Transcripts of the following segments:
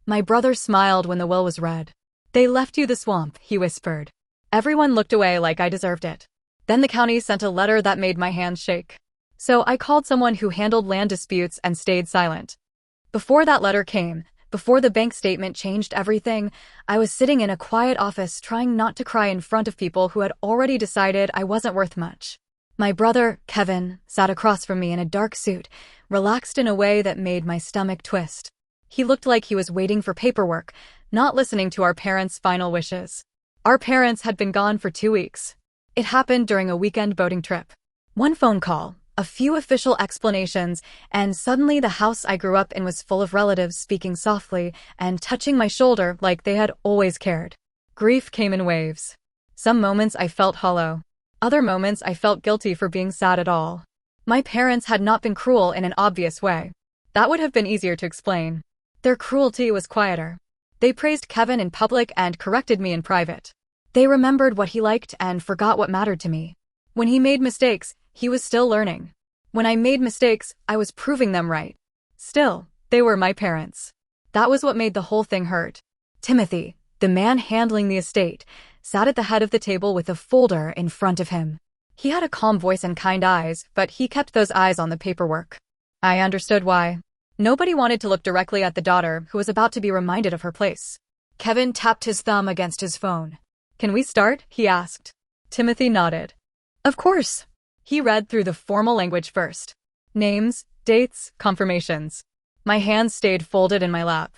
My brother smiled when the will was read. "They left you the swamp," he whispered. Everyone looked away like I deserved it. Then the county sent a letter that made my hands shake. So I called someone who handled land disputes and stayed silent. Before that letter came, before the bank statement changed everything, I was sitting in a quiet office trying not to cry in front of people who had already decided I wasn't worth much. My brother, Kevin, sat across from me in a dark suit, relaxed in a way that made my stomach twist. He looked like he was waiting for paperwork, not listening to our parents' final wishes. Our parents had been gone for 2 weeks. It happened during a weekend boating trip. One phone call, a few official explanations, and suddenly the house I grew up in was full of relatives speaking softly and touching my shoulder like they had always cared. Grief came in waves. Some moments I felt hollow. Other moments I felt guilty for being sad at all. My parents had not been cruel in an obvious way. That would have been easier to explain. Their cruelty was quieter. They praised Kevin in public and corrected me in private. They remembered what he liked and forgot what mattered to me. When he made mistakes, he was still learning. When I made mistakes, I was proving them right. Still, they were my parents. That was what made the whole thing hurt. Timothy, the man handling the estate, sat at the head of the table with a folder in front of him. He had a calm voice and kind eyes, but he kept those eyes on the paperwork. I understood why. Nobody wanted to look directly at the daughter who was about to be reminded of her place. Kevin tapped his thumb against his phone. "Can we start?" he asked. Timothy nodded. "Of course." He read through the formal language first. Names, dates, confirmations. My hands stayed folded in my lap.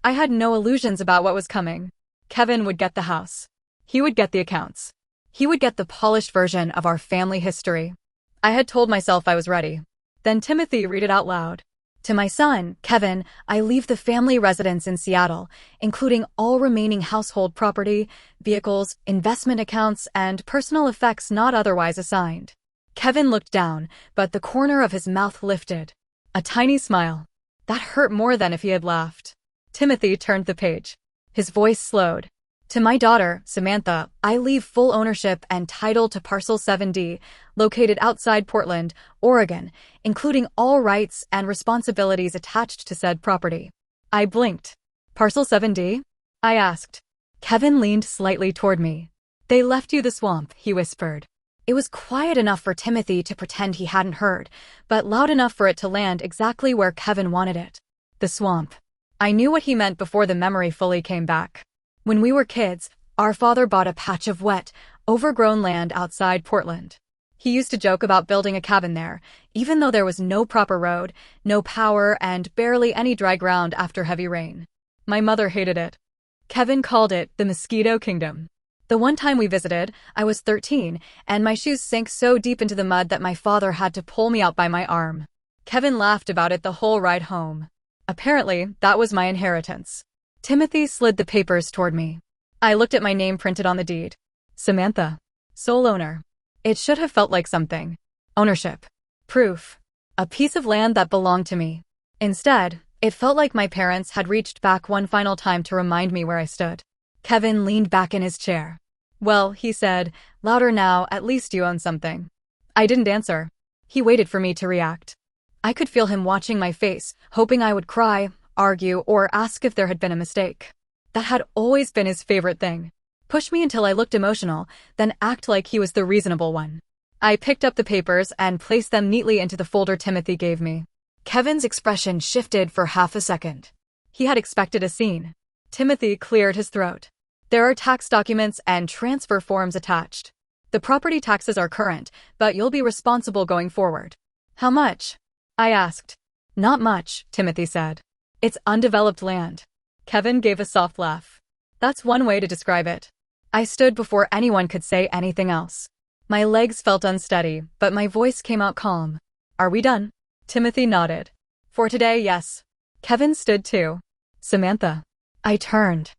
I had no illusions about what was coming. Kevin would get the house. He would get the accounts. He would get the polished version of our family history. I had told myself I was ready. Then Timothy read it out loud. "To my son, Kevin, I leave the family residence in Seattle, including all remaining household property, vehicles, investment accounts, and personal effects not otherwise assigned." Kevin looked down, but the corner of his mouth lifted. A tiny smile. That hurt more than if he had laughed. Timothy turned the page. His voice slowed. "To my daughter, Samantha, I leave full ownership and title to Parcel 7D, located outside Portland, Oregon, including all rights and responsibilities attached to said property." I blinked. "Parcel 7D?" I asked. Kevin leaned slightly toward me. "They left you the swamp," he whispered. It was quiet enough for Timothy to pretend he hadn't heard, but loud enough for it to land exactly where Kevin wanted it. The swamp. I knew what he meant before the memory fully came back. When we were kids, our father bought a patch of wet, overgrown land outside Portland. He used to joke about building a cabin there, even though there was no proper road, no power, and barely any dry ground after heavy rain. My mother hated it. Kevin called it the Mosquito Kingdom. The one time we visited, I was 13, and my shoes sank so deep into the mud that my father had to pull me out by my arm. Kevin laughed about it the whole ride home. Apparently, that was my inheritance. Timothy slid the papers toward me. I looked at my name printed on the deed. Samantha. Sole owner. It should have felt like something. Ownership. Proof. A piece of land that belonged to me. Instead, it felt like my parents had reached back one final time to remind me where I stood. Kevin leaned back in his chair. "Well," he said, louder now, "at least you own something." I didn't answer. He waited for me to react. I could feel him watching my face, hoping I would cry, argue, or ask if there had been a mistake. That had always been his favorite thing. Push me until I looked emotional, then act like he was the reasonable one. I picked up the papers and placed them neatly into the folder Timothy gave me. Kevin's expression shifted for half a second. He had expected a scene. Timothy cleared his throat. "There are tax documents and transfer forms attached. The property taxes are current, but you'll be responsible going forward." "How much?" I asked. "Not much," Timothy said. "It's undeveloped land." Kevin gave a soft laugh. "That's one way to describe it." I stood before anyone could say anything else. My legs felt unsteady, but my voice came out calm. "Are we done?" Timothy nodded. "For today, yes." Kevin stood too. "Samantha." I turned.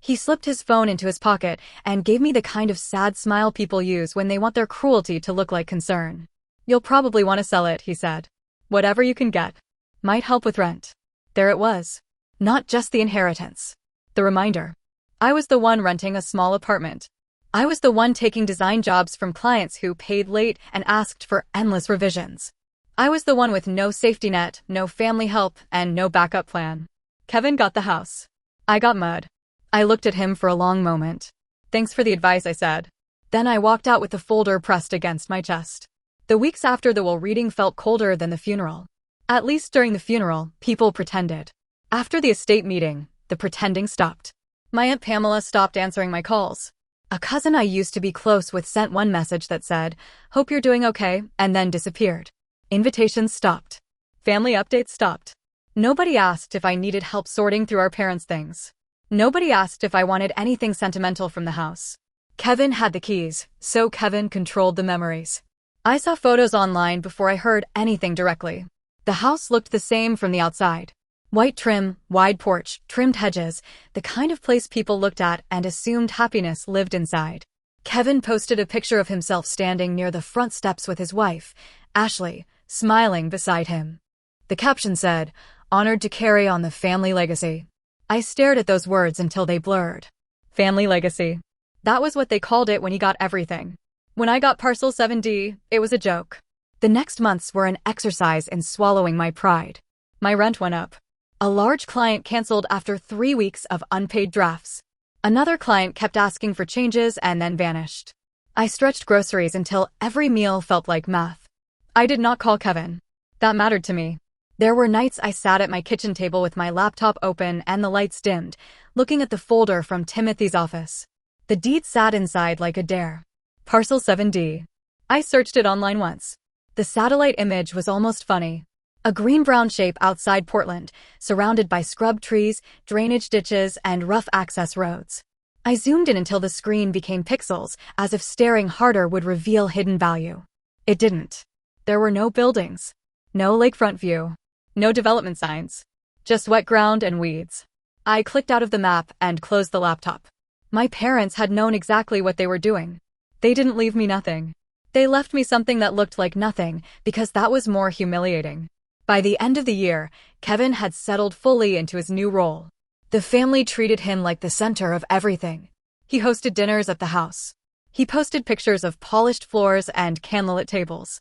He slipped his phone into his pocket and gave me the kind of sad smile people use when they want their cruelty to look like concern. "You'll probably want to sell it," he said. "Whatever you can get. Might help with rent." There it was. Not just the inheritance. The reminder. I was the one renting a small apartment. I was the one taking design jobs from clients who paid late and asked for endless revisions. I was the one with no safety net, no family help, and no backup plan. Kevin got the house. I got mud. I looked at him for a long moment. Thanks for the advice, I said. Then I walked out with the folder pressed against my chest. The weeks after the will reading felt colder than the funeral. At least during the funeral, people pretended. After the estate meeting, the pretending stopped. My Aunt Pamela stopped answering my calls. A cousin I used to be close with sent one message that said, "Hope you're doing okay," and then disappeared. Invitations stopped. Family updates stopped. Nobody asked if I needed help sorting through our parents' things. Nobody asked if I wanted anything sentimental from the house. Kevin had the keys, so Kevin controlled the memories. I saw photos online before I heard anything directly. The house looked the same from the outside. White trim, wide porch, trimmed hedges, the kind of place people looked at and assumed happiness lived inside. Kevin posted a picture of himself standing near the front steps with his wife, Ashley, smiling beside him. The caption said, "Honored to carry on the family legacy." I stared at those words until they blurred. Family legacy. That was what they called it when he got everything. When I got Parcel 7D, it was a joke. The next months were an exercise in swallowing my pride. My rent went up. A large client canceled after 3 weeks of unpaid drafts. Another client kept asking for changes and then vanished. I stretched groceries until every meal felt like math. I did not call Kevin. That mattered to me. There were nights I sat at my kitchen table with my laptop open and the lights dimmed, looking at the folder from Timothy's office. The deed sat inside like a dare. Parcel 7D. I searched it online once. The satellite image was almost funny. A green-brown shape outside Portland, surrounded by scrub trees, drainage ditches, and rough access roads. I zoomed in until the screen became pixels, as if staring harder would reveal hidden value. It didn't. There were no buildings. No lakefront view. No development signs. Just wet ground and weeds. I clicked out of the map and closed the laptop. My parents had known exactly what they were doing. They didn't leave me nothing. They left me something that looked like nothing, because that was more humiliating. By the end of the year, Kevin had settled fully into his new role. The family treated him like the center of everything. He hosted dinners at the house. He posted pictures of polished floors and candlelit tables.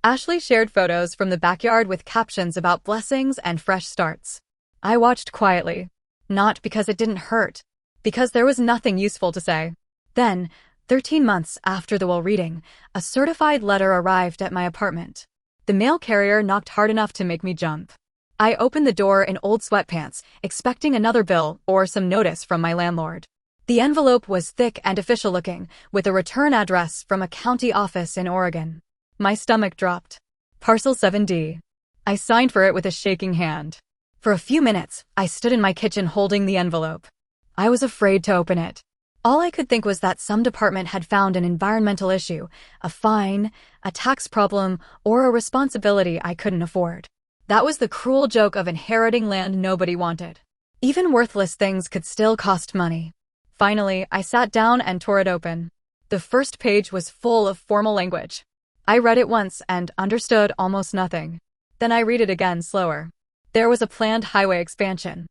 Ashley shared photos from the backyard with captions about blessings and fresh starts. I watched quietly. Not because it didn't hurt, because there was nothing useful to say. Then, 13 months after the will reading, a certified letter arrived at my apartment. The mail carrier knocked hard enough to make me jump. I opened the door in old sweatpants, expecting another bill or some notice from my landlord. The envelope was thick and official-looking, with a return address from a county office in Oregon. My stomach dropped. Parcel 7D. I signed for it with a shaking hand. For a few minutes, I stood in my kitchen holding the envelope. I was afraid to open it. All I could think was that some department had found an environmental issue, a fine, a tax problem, or a responsibility I couldn't afford. That was the cruel joke of inheriting land nobody wanted. Even worthless things could still cost money. Finally, I sat down and tore it open. The first page was full of formal language. I read it once and understood almost nothing. Then I read it again slower. There was a planned highway expansion,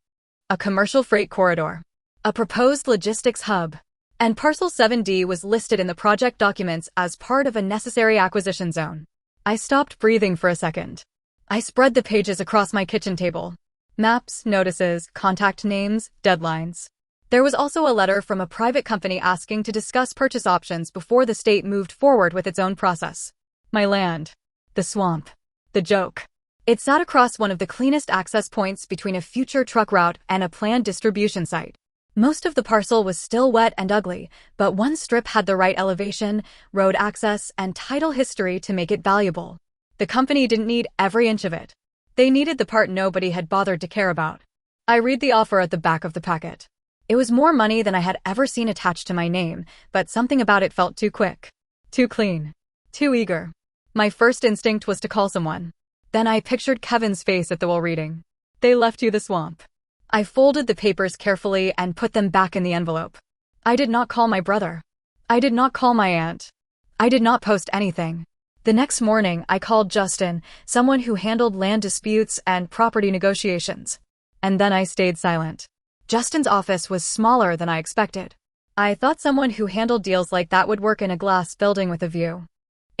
a commercial freight corridor, a proposed logistics hub, and Parcel 7D was listed in the project documents as part of a necessary acquisition zone. I stopped breathing for a second. I spread the pages across my kitchen table. Maps, notices, contact names, deadlines. There was also a letter from a private company asking to discuss purchase options before the state moved forward with its own process. My land. The swamp. The joke. It sat across one of the cleanest access points between a future truck route and a planned distribution site. Most of the parcel was still wet and ugly, but one strip had the right elevation, road access, and title history to make it valuable. The company didn't need every inch of it. They needed the part nobody had bothered to care about. I read the offer at the back of the packet. It was more money than I had ever seen attached to my name, but something about it felt too quick. Too clean. Too eager. My first instinct was to call someone. Then I pictured Kevin's face at the will reading. They left you the swamp. I folded the papers carefully and put them back in the envelope. I did not call my brother. I did not call my aunt. I did not post anything. The next morning, I called Justin, someone who handled land disputes and property negotiations. And then I stayed silent. Justin's office was smaller than I expected. I thought someone who handled deals like that would work in a glass building with a view.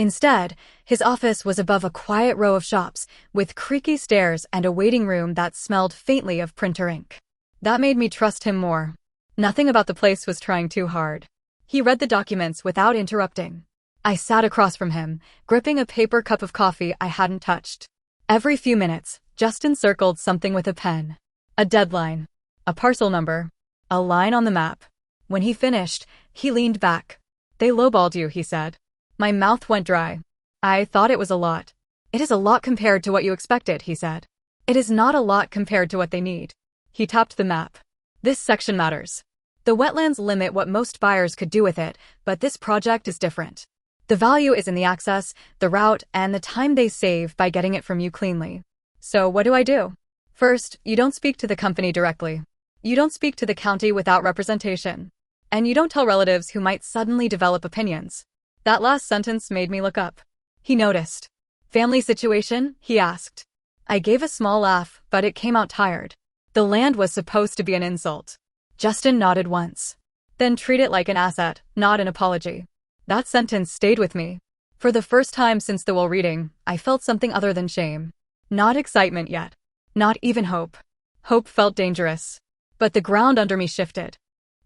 Instead, his office was above a quiet row of shops, with creaky stairs and a waiting room that smelled faintly of printer ink. That made me trust him more. Nothing about the place was trying too hard. He read the documents without interrupting. I sat across from him, gripping a paper cup of coffee I hadn't touched. Every few minutes, Justin circled something with a pen. A deadline. A parcel number. A line on the map. When he finished, he leaned back. "They lowballed you," he said. My mouth went dry. I thought it was a lot. "It is a lot compared to what you expected," he said. "It is not a lot compared to what they need." He tapped the map. "This section matters. The wetlands limit what most buyers could do with it, but this project is different. The value is in the access, the route, and the time they save by getting it from you cleanly. So what do I do? First, you don't speak to the company directly. You don't speak to the county without representation. And you don't tell relatives who might suddenly develop opinions." That last sentence made me look up. He noticed. "Family situation?" he asked. I gave a small laugh, but it came out tired. The land was supposed to be an insult. Justin nodded once. "Then treat it like an asset, not an apology." That sentence stayed with me. For the first time since the will reading, I felt something other than shame. Not excitement yet. Not even hope. Hope felt dangerous. But the ground under me shifted.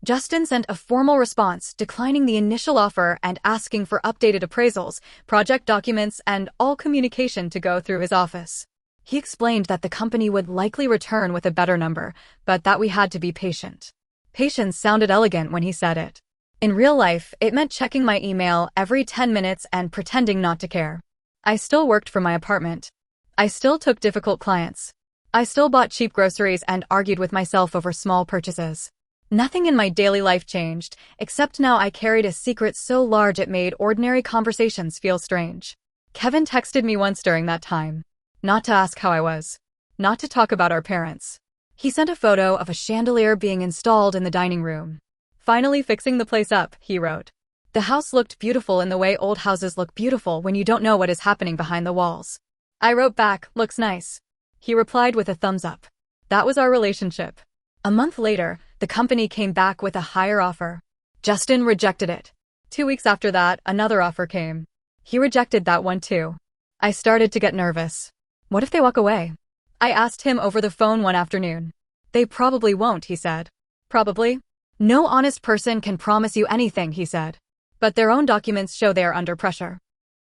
Justin sent a formal response declining the initial offer and asking for updated appraisals, project documents, and all communication to go through his office. He explained that the company would likely return with a better number, but that we had to be patient. Patience sounded elegant when he said it. In real life, it meant checking my email every 10 minutes and pretending not to care. I still worked from my apartment. I still took difficult clients. I still bought cheap groceries and argued with myself over small purchases. Nothing in my daily life changed, except now I carried a secret so large it made ordinary conversations feel strange. Kevin texted me once during that time. Not to ask how I was. Not to talk about our parents. He sent a photo of a chandelier being installed in the dining room. "Finally fixing the place up," he wrote. The house looked beautiful in the way old houses look beautiful when you don't know what is happening behind the walls. I wrote back, "Looks nice." He replied with a thumbs up. That was our relationship. A month later, the company came back with a higher offer. Justin rejected it. 2 weeks after that, another offer came. He rejected that one too. I started to get nervous. What if they walk away? I asked him over the phone one afternoon. "They probably won't," he said. "Probably? No honest person can promise you anything," he said. "But their own documents show they are under pressure.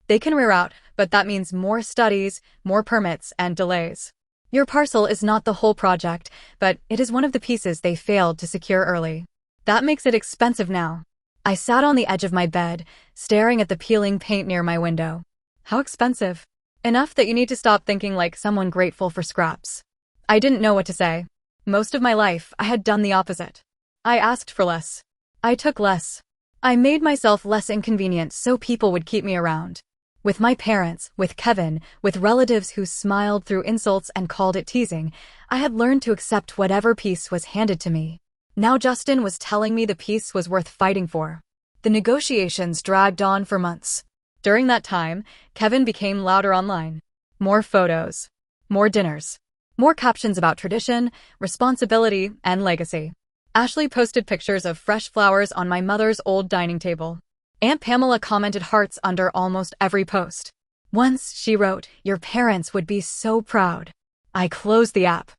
They can reroute, but that means more studies, more permits, and delays. Your parcel is not the whole project, but it is one of the pieces they failed to secure early. That makes it expensive now." I sat on the edge of my bed, staring at the peeling paint near my window. How expensive? Enough that you need to stop thinking like someone grateful for scraps. I didn't know what to say. Most of my life, I had done the opposite. I asked for less. I took less. I made myself less inconvenient so people would keep me around. With my parents, with Kevin, with relatives who smiled through insults and called it teasing, I had learned to accept whatever piece was handed to me. Now Justin was telling me the piece was worth fighting for. The negotiations dragged on for months. During that time, Kevin became louder online. More photos. More dinners. More captions about tradition, responsibility, and legacy. Ashley posted pictures of fresh flowers on my mother's old dining table. Aunt Pamela commented hearts under almost every post. Once, she wrote, "Your parents would be so proud." I closed the app.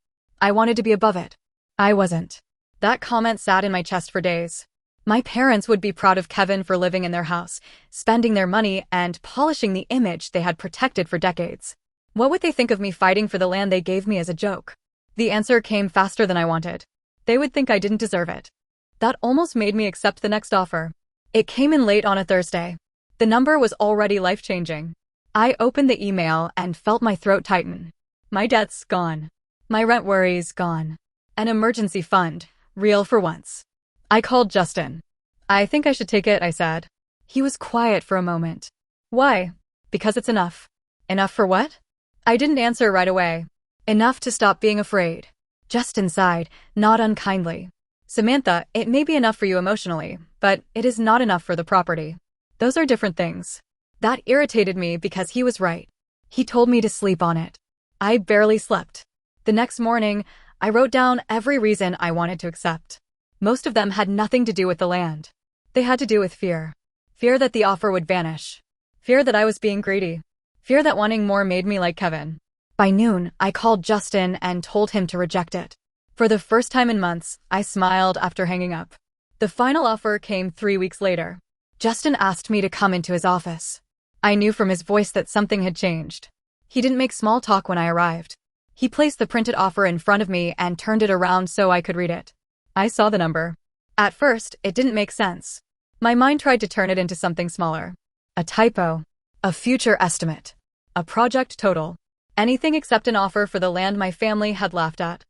I wanted to be above it. I wasn't. That comment sat in my chest for days. My parents would be proud of Kevin for living in their house, spending their money, and polishing the image they had protected for decades. What would they think of me fighting for the land they gave me as a joke? The answer came faster than I wanted. They would think I didn't deserve it. That almost made me accept the next offer. It came in late on a Thursday. The number was already life-changing. I opened the email and felt my throat tighten. My debt's gone. My rent worries gone. An emergency fund, real for once. I called Justin. "I think I should take it," I said. He was quiet for a moment. "Why?" "Because it's enough." "Enough for what?" I didn't answer right away. "Enough to stop being afraid." Justin sighed, not unkindly. "Samantha, it may be enough for you emotionally, but it is not enough for the property. Those are different things." That irritated me because he was right. He told me to sleep on it. I barely slept. The next morning, I wrote down every reason I wanted to accept. Most of them had nothing to do with the land. They had to do with fear. Fear that the offer would vanish. Fear that I was being greedy. Fear that wanting more made me like Kevin. By noon, I called Justin and told him to reject it. For the first time in months, I smiled after hanging up. The final offer came 3 weeks later. Justin asked me to come into his office. I knew from his voice that something had changed. He didn't make small talk when I arrived. He placed the printed offer in front of me and turned it around so I could read it. I saw the number. At first, it didn't make sense. My mind tried to turn it into something smaller. A typo. A future estimate. A project total. Anything except an offer for the land my family had laughed at.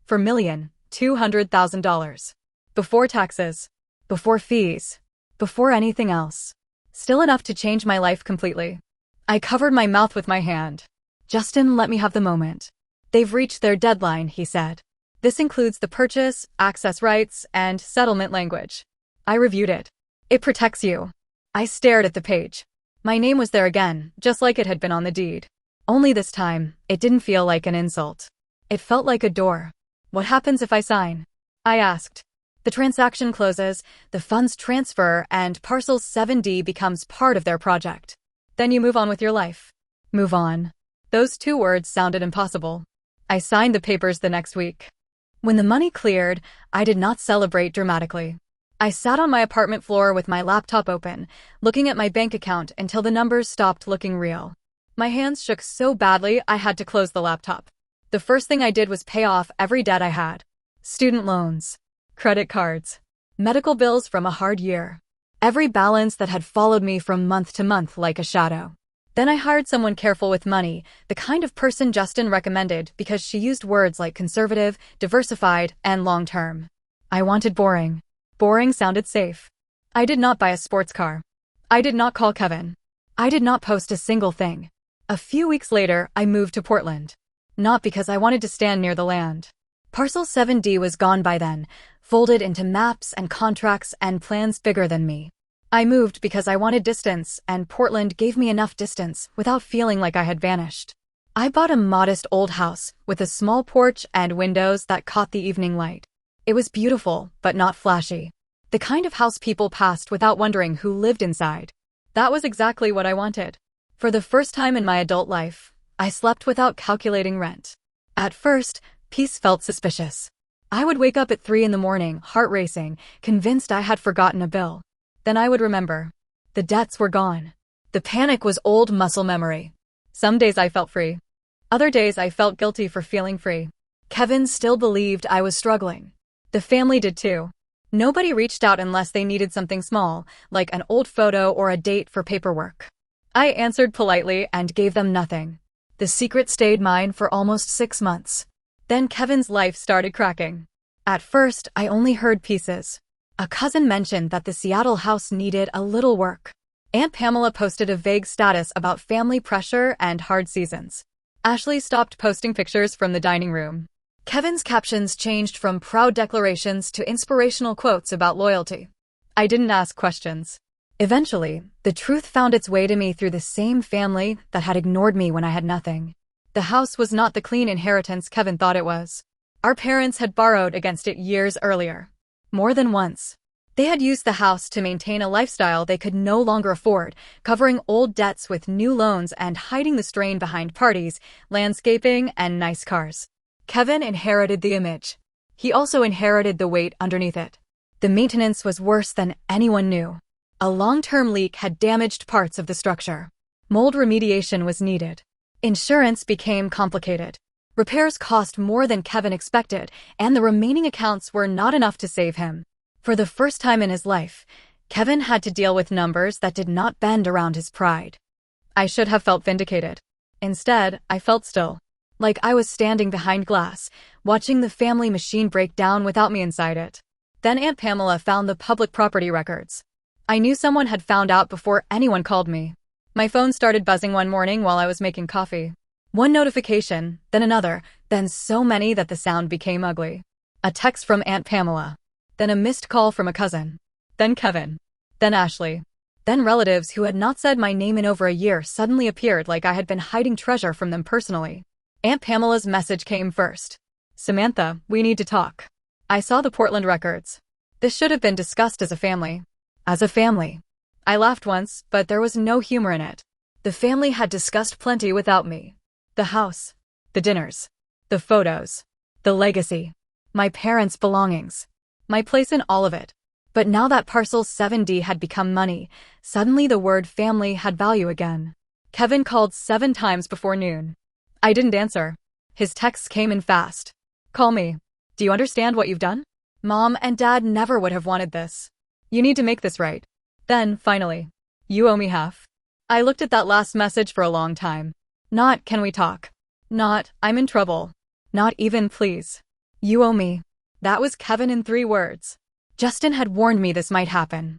For $1,200,000. Before taxes. Before fees. Before anything else. Still enough to change my life completely. I covered my mouth with my hand. Justin, let me have the moment. They've reached their deadline, he said. This includes the purchase, access rights, and settlement language. I reviewed it. It protects you. I stared at the page. My name was there again, just like it had been on the deed. Only this time, it didn't feel like an insult. It felt like a door. What happens if I sign? I asked. The transaction closes, the funds transfer, and Parcel 7D becomes part of their project. Then you move on with your life. Move on. Those 2 words sounded impossible. I signed the papers the next week. When the money cleared, I did not celebrate dramatically. I sat on my apartment floor with my laptop open, looking at my bank account until the numbers stopped looking real. My hands shook so badly I had to close the laptop. The first thing I did was pay off every debt I had. Student loans. Credit cards. Medical bills from a hard year. Every balance that had followed me from month to month like a shadow. Then I hired someone careful with money, the kind of person Justin recommended because she used words like conservative, diversified, and long-term. I wanted boring. Boring sounded safe. I did not buy a sports car. I did not call Kevin. I did not post a single thing. A few weeks later, I moved to Portland. Not because I wanted to stand near the land. Parcel 7D was gone by then, folded into maps and contracts and plans bigger than me. I moved because I wanted distance, and Portland gave me enough distance without feeling like I had vanished. I bought a modest old house with a small porch and windows that caught the evening light. It was beautiful, but not flashy. The kind of house people passed without wondering who lived inside. That was exactly what I wanted. For the first time in my adult life, I slept without calculating rent. At first, peace felt suspicious. I would wake up at 3 in the morning, heart racing, convinced I had forgotten a bill. Then I would remember. The debts were gone. The panic was old muscle memory. Some days I felt free. Other days I felt guilty for feeling free. Kevin still believed I was struggling. The family did too. Nobody reached out unless they needed something small, like an old photo or a date for paperwork. I answered politely and gave them nothing. The secret stayed mine for almost 6 months. Then Kevin's life started cracking. At first, I only heard pieces. A cousin mentioned that the Seattle house needed a little work. Aunt Pamela posted a vague status about family pressure and hard seasons. Ashley stopped posting pictures from the dining room. Kevin's captions changed from proud declarations to inspirational quotes about loyalty. I didn't ask questions. Eventually, the truth found its way to me through the same family that had ignored me when I had nothing. The house was not the clean inheritance Kevin thought it was. Our parents had borrowed against it years earlier. More than once. They had used the house to maintain a lifestyle they could no longer afford, covering old debts with new loans and hiding the strain behind parties, landscaping, and nice cars. Kevin inherited the image. He also inherited the weight underneath it. The maintenance was worse than anyone knew. A long-term leak had damaged parts of the structure. Mold remediation was needed. Insurance became complicated. Repairs cost more than Kevin expected, and the remaining accounts were not enough to save him. For the first time in his life, Kevin had to deal with numbers that did not bend around his pride. I should have felt vindicated. Instead, I felt still. Like I was standing behind glass, watching the family machine break down without me inside it. Then Aunt Pamela found the public property records. I knew someone had found out before anyone called me. My phone started buzzing one morning while I was making coffee. One notification, then another, then so many that the sound became ugly. A text from Aunt Pamela. Then a missed call from a cousin. Then Kevin. Then Ashley. Then relatives who had not said my name in over a year suddenly appeared like I had been hiding treasure from them personally. Aunt Pamela's message came first. Samantha, we need to talk. I saw the Portland records. This should have been discussed as a family. As a family. I laughed once, but there was no humor in it. The family had discussed plenty without me. The house. The dinners. The photos. The legacy. my parents' belongings, my place in all of it. But now that Parcel 7D had become money, suddenly the word family had value again. Kevin called 7 times before noon. I didn't answer. His texts came in fast. Call me. Do you understand what you've done? Mom and Dad never would have wanted this. You need to make this right. Then, finally, you owe me half. I looked at that last message for a long time. Not, can we talk? Not, I'm in trouble. Not even, please. You owe me. That was Kevin in 3 words. Justin had warned me this might happen.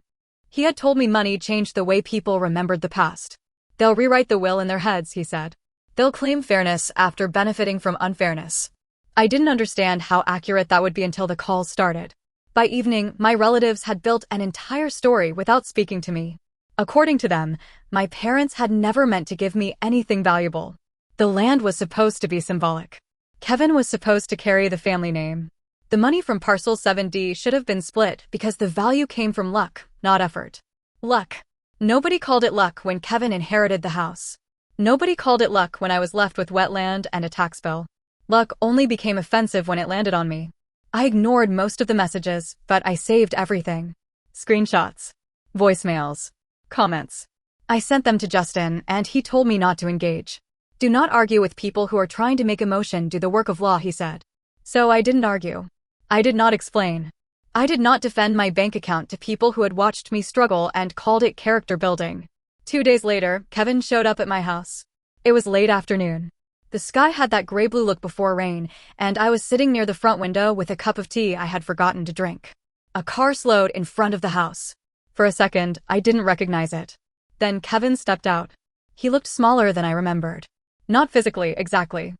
He had told me money changed the way people remembered the past. They'll rewrite the will in their heads, he said. They'll claim fairness after benefiting from unfairness. I didn't understand how accurate that would be until the calls started. By evening, my relatives had built an entire story without speaking to me. According to them, my parents had never meant to give me anything valuable. The land was supposed to be symbolic. Kevin was supposed to carry the family name. The money from Parcel 7D should have been split because the value came from luck, not effort. Luck. Nobody called it luck when Kevin inherited the house. Nobody called it luck when I was left with wetland and a tax bill. Luck only became offensive when it landed on me. I ignored most of the messages, but I saved everything. Screenshots. Voicemails. Comments. I sent them to Justin, and he told me not to engage. Do not argue with people who are trying to make emotion do the work of law, he said. So I didn't argue. I did not explain. I did not defend my bank account to people who had watched me struggle and called it character building. 2 days later, Kevin showed up at my house. It was late afternoon. The sky had that gray-blue look before rain, and I was sitting near the front window with a cup of tea I had forgotten to drink. A car slowed in front of the house. For a second, I didn't recognize it. Then Kevin stepped out. He looked smaller than I remembered. Not physically, exactly.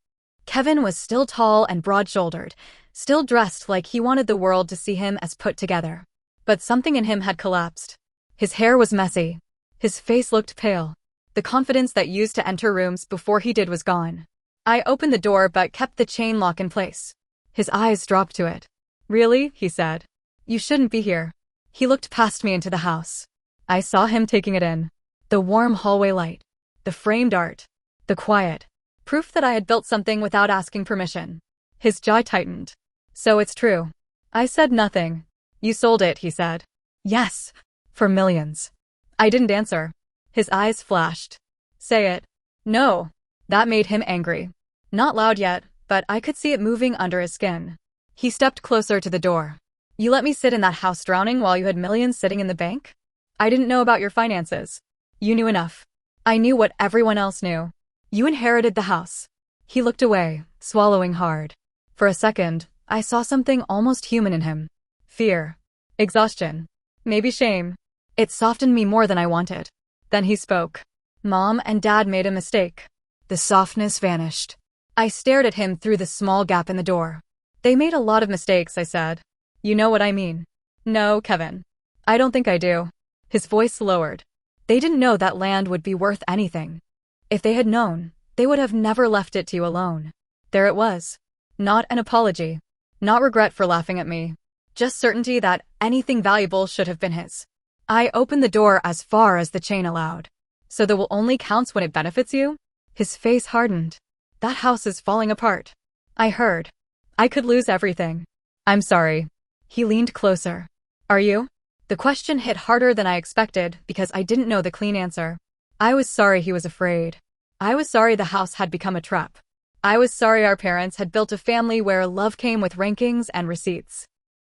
Kevin was still tall and broad-shouldered, still dressed like he wanted the world to see him as put together. But something in him had collapsed. His hair was messy. His face looked pale. The confidence that used to enter rooms before he did was gone. I opened the door but kept the chain lock in place. His eyes dropped to it. Really? He said. You shouldn't be here. He looked past me into the house. I saw him taking it in. The warm hallway light. The framed art. The quiet. Proof that I had built something without asking permission. His jaw tightened. So it's true. I said nothing. You sold it, he said. Yes. For millions. I didn't answer. His eyes flashed. Say it. No. That made him angry. Not loud yet, but I could see it moving under his skin. He stepped closer to the door. You let me sit in that house drowning while you had millions sitting in the bank? I didn't know about your finances. You knew enough. I knew what everyone else knew. You inherited the house. He looked away, swallowing hard. For a second, I saw something almost human in him. Fear. Exhaustion. Maybe shame. It softened me more than I wanted. Then he spoke. Mom and Dad made a mistake. The softness vanished. I stared at him through the small gap in the door. They made a lot of mistakes, I said. You know what I mean. No, Kevin. I don't think I do. His voice lowered. They didn't know that land would be worth anything. If they had known, they would have never left it to you alone. There it was. Not an apology. Not regret for laughing at me. Just certainty that anything valuable should have been his. I opened the door as far as the chain allowed. So the will only counts when it benefits you? His face hardened. That house is falling apart. I heard. I could lose everything. I'm sorry. He leaned closer. Are you? The question hit harder than I expected because I didn't know the clean answer. I was sorry he was afraid. I was sorry the house had become a trap. I was sorry our parents had built a family where love came with rankings and receipts.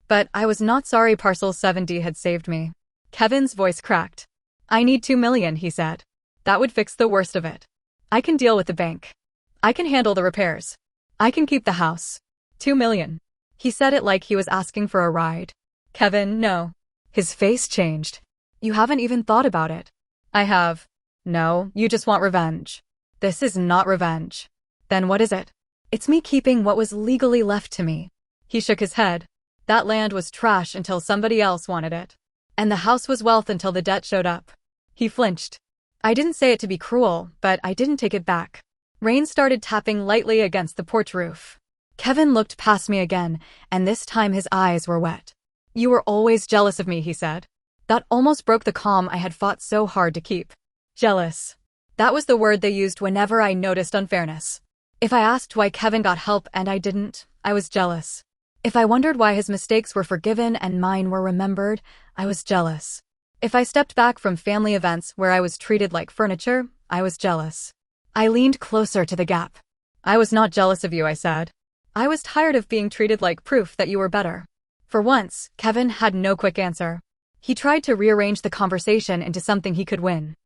But I was not sorry Parcel 7D had saved me. Kevin's voice cracked. I need 2 million, he said. That would fix the worst of it. I can deal with the bank. I can handle the repairs. I can keep the house. 2 million. He said it like he was asking for a ride. Kevin, no. His face changed. You haven't even thought about it. I have. No, you just want revenge. This is not revenge. Then what is it? It's me keeping what was legally left to me. He shook his head. That land was trash until somebody else wanted it. And the house was wealth until the debt showed up. He flinched. I didn't say it to be cruel, but I didn't take it back. Rain started tapping lightly against the porch roof. Kevin looked past me again, and this time his eyes were wet. You were always jealous of me, he said. That almost broke the calm I had fought so hard to keep. Jealous. That was the word they used whenever I noticed unfairness. If I asked why Kevin got help and I didn't, I was jealous. If I wondered why his mistakes were forgiven and mine were remembered, I was jealous. If I stepped back from family events where I was treated like furniture, I was jealous. I leaned closer to the gap. I was not jealous of you, I said. I was tired of being treated like proof that you were better. For once, Kevin had no quick answer. He tried to rearrange the conversation into something he could win.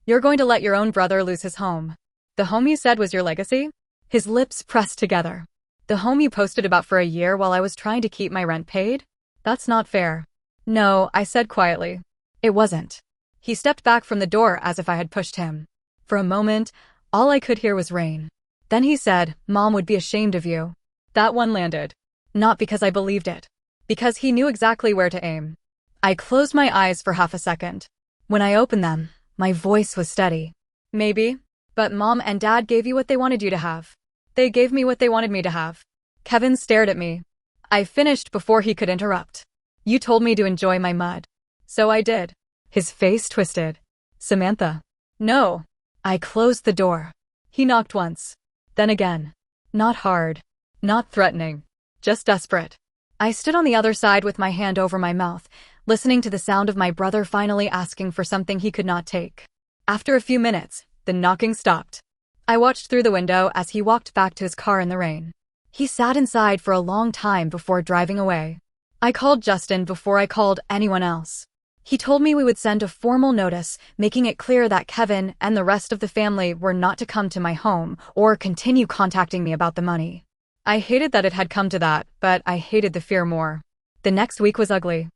You're going to let your own brother lose his home. The home you said was your legacy? His lips pressed together. The home you posted about for a year while I was trying to keep my rent paid? That's not fair. No, I said quietly. It wasn't. He stepped back from the door as if I had pushed him. For a moment, all I could hear was rain. Then he said, Mom would be ashamed of you. That one landed. Not because I believed it. Because he knew exactly where to aim. I closed my eyes for half a second. When I opened them, my voice was steady. Maybe. But Mom and Dad gave you what they wanted you to have. They gave me what they wanted me to have. Kevin stared at me. I finished before he could interrupt. You told me to enjoy my mud. So I did. His face twisted. Samantha. No. I closed the door. He knocked once. Then again. Not hard. Not threatening. Just desperate. I stood on the other side with my hand over my mouth, listening to the sound of my brother finally asking for something he could not take. After a few minutes, the knocking stopped. I watched through the window as he walked back to his car in the rain. He sat inside for a long time before driving away. I called Justin before I called anyone else. He told me we would send a formal notice, making it clear that Kevin and the rest of the family were not to come to my home or continue contacting me about the money. I hated that it had come to that, but I hated the fear more. The next week was ugly.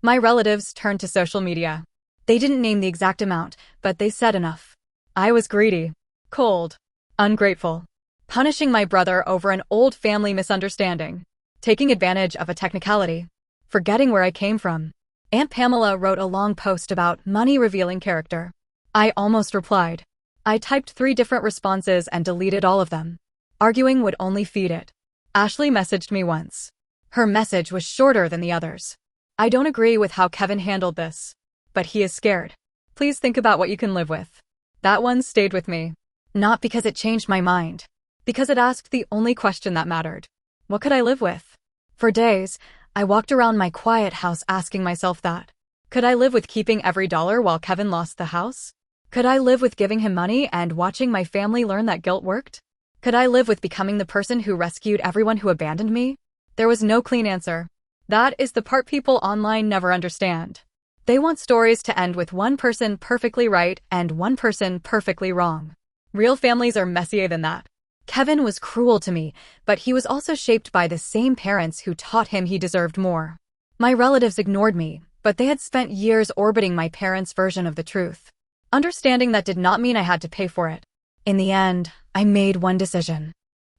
My relatives turned to social media. They didn't name the exact amount, but they said enough. I was greedy, cold, ungrateful, punishing my brother over an old family misunderstanding, taking advantage of a technicality, forgetting where I came from. Aunt Pamela wrote a long post about money revealing character. I almost replied. I typed 3 different responses and deleted all of them. Arguing would only feed it. Ashley messaged me once. Her message was shorter than the others. I don't agree with how Kevin handled this. But he is scared. Please think about what you can live with. That one stayed with me. Not because it changed my mind. Because it asked the only question that mattered. What could I live with? For days, I walked around my quiet house asking myself that. Could I live with keeping every dollar while Kevin lost the house? Could I live with giving him money and watching my family learn that guilt worked? Could I live with becoming the person who rescued everyone who abandoned me? There was no clean answer. That is the part people online never understand. They want stories to end with one person perfectly right and one person perfectly wrong. Real families are messier than that. Kevin was cruel to me, but he was also shaped by the same parents who taught him he deserved more. My relatives ignored me, but they had spent years orbiting my parents' version of the truth. Understanding that did not mean I had to pay for it. In the end, I made one decision.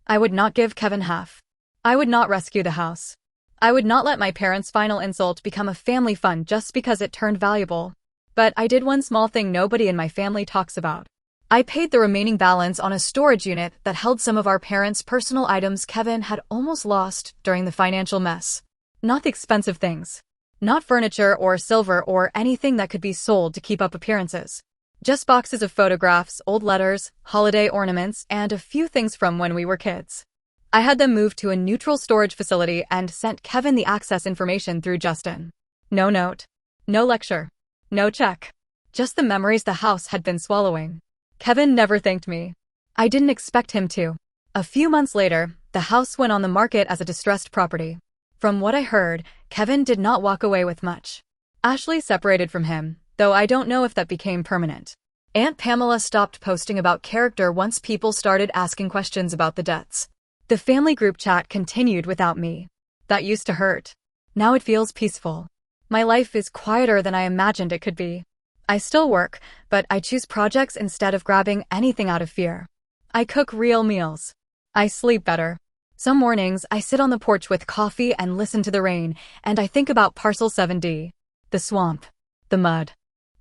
I would not give Kevin half. I would not rescue the house. I would not let my parents' final insult become a family fund just because it turned valuable. But I did one small thing nobody in my family talks about. I paid the remaining balance on a storage unit that held some of our parents' personal items Kevin had almost lost during the financial mess. Not the expensive things. Not furniture or silver or anything that could be sold to keep up appearances. Just boxes of photographs, old letters, holiday ornaments, and a few things from when we were kids. I had them moved to a neutral storage facility and sent Kevin the access information through Justin. No note. No lecture. No check. Just the memories the house had been swallowing. Kevin never thanked me. I didn't expect him to. A few months later, the house went on the market as a distressed property. From what I heard, Kevin did not walk away with much. Ashley separated from him, though I don't know if that became permanent. Aunt Pamela stopped posting about character once people started asking questions about the debts. The family group chat continued without me. That used to hurt. Now it feels peaceful. My life is quieter than I imagined it could be. I still work, but I choose projects instead of grabbing anything out of fear. I cook real meals. I sleep better. Some mornings I sit on the porch with coffee and listen to the rain, and I think about Parcel 7D. The swamp. The mud.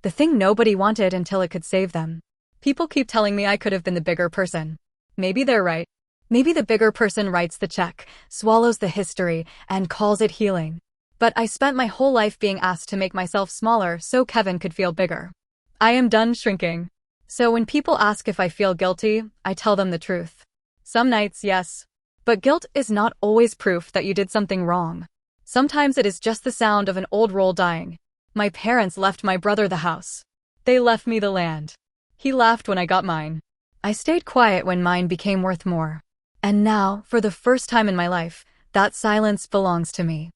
The thing nobody wanted until it could save them. People keep telling me I could have been the bigger person. Maybe they're right. Maybe the bigger person writes the check, swallows the history, and calls it healing. But I spent my whole life being asked to make myself smaller so Kevin could feel bigger. I am done shrinking. So when people ask if I feel guilty, I tell them the truth. Some nights, yes. But guilt is not always proof that you did something wrong. Sometimes it is just the sound of an old role dying. My parents left my brother the house. They left me the land. He laughed when I got mine. I stayed quiet when mine became worth more. And now, for the first time in my life, that silence belongs to me.